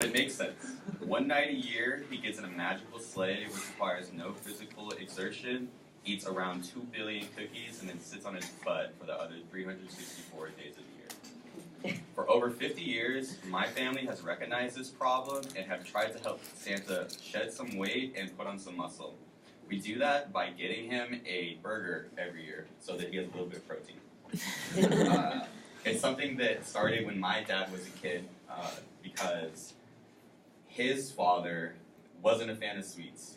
it makes sense. One night a year, he gets in a magical sleigh which requires no physical exertion, eats around 2 billion cookies, and then sits on his butt for the other 364 days of the year. For over 50 years, my family has recognized this problem and have tried to help Santa shed some weight and put on some muscle. We do that by getting him a burger every year so that he has a little bit of protein. It's something that started when my dad was a kid because his father wasn't a fan of sweets.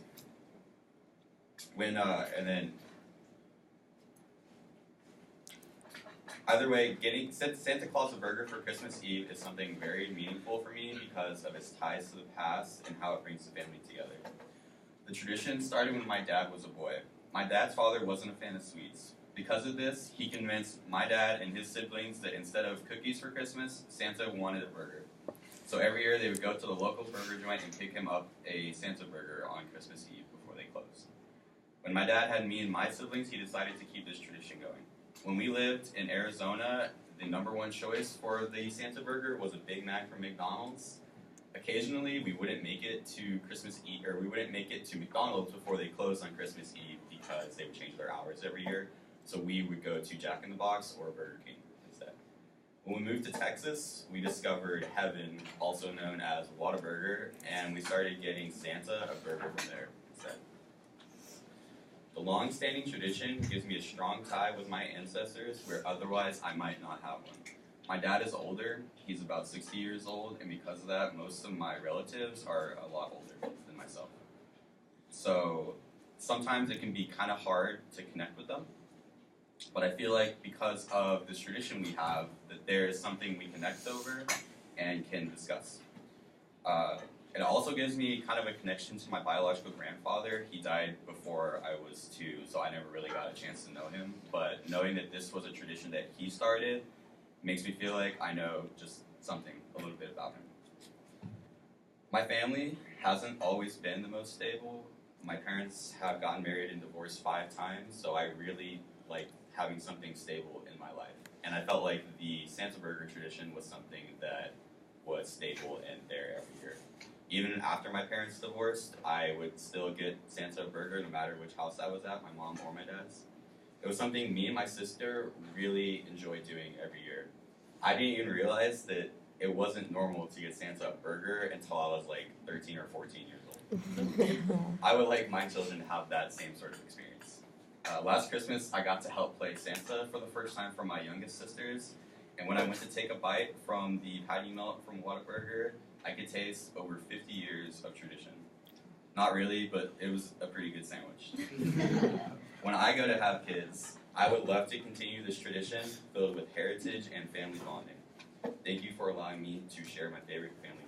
Either way, getting Santa Claus a burger for Christmas Eve is something very meaningful for me because of its ties to the past and how it brings the family together. The tradition started when my dad was a boy. My dad's father wasn't a fan of sweets. Because of this, he convinced my dad and his siblings that instead of cookies for Christmas, Santa wanted a burger. So every year they would go to the local burger joint and pick him up a Santa burger on Christmas Eve before they closed. When my dad had me and my siblings, he decided to keep this tradition going. When we lived in Arizona, the number one choice for the Santa burger was a Big Mac from McDonald's. Occasionally, we wouldn't make it to Christmas Eve, or we wouldn't make it to McDonald's before they closed on Christmas Eve because they would change their hours every year. So we would go to Jack in the Box or Burger King instead. When we moved to Texas, we discovered Heaven, also known as Whataburger, and we started getting Santa a burger from there instead. The long-standing tradition gives me a strong tie with my ancestors where otherwise I might not have one. My dad is older, he's about 60 years old, and because of that, most of my relatives are a lot older than myself. So sometimes it can be kind of hard to connect with them. But I feel like because of this tradition we have, that there is something we connect over and can discuss. It also gives me kind of a connection to my biological grandfather. He died before I was 2, so I never really got a chance to know him. But knowing that this was a tradition that he started makes me feel like I know just something, a little bit about him. My family hasn't always been the most stable. My parents have gotten married and divorced 5 times, so I really like having something stable in my life. And I felt like the Santa Burger tradition was something that was stable and there every year. Even after my parents divorced, I would still get Santa a burger no matter which house I was at, my mom or my dad's. It was something me and my sister really enjoyed doing every year. I didn't even realize that it wasn't normal to get Santa a burger until I was like 13 or 14 years old. I would like my children to have that same sort of experience. Last Christmas, I got to help play Santa for the first time for my youngest sisters, and when I went to take a bite from the patty melt from Whataburger, I could taste over 50 years of tradition. Not really, but it was a pretty good sandwich. When I go to have kids, I would love to continue this tradition filled with heritage and family bonding. Thank you for allowing me to share my favorite family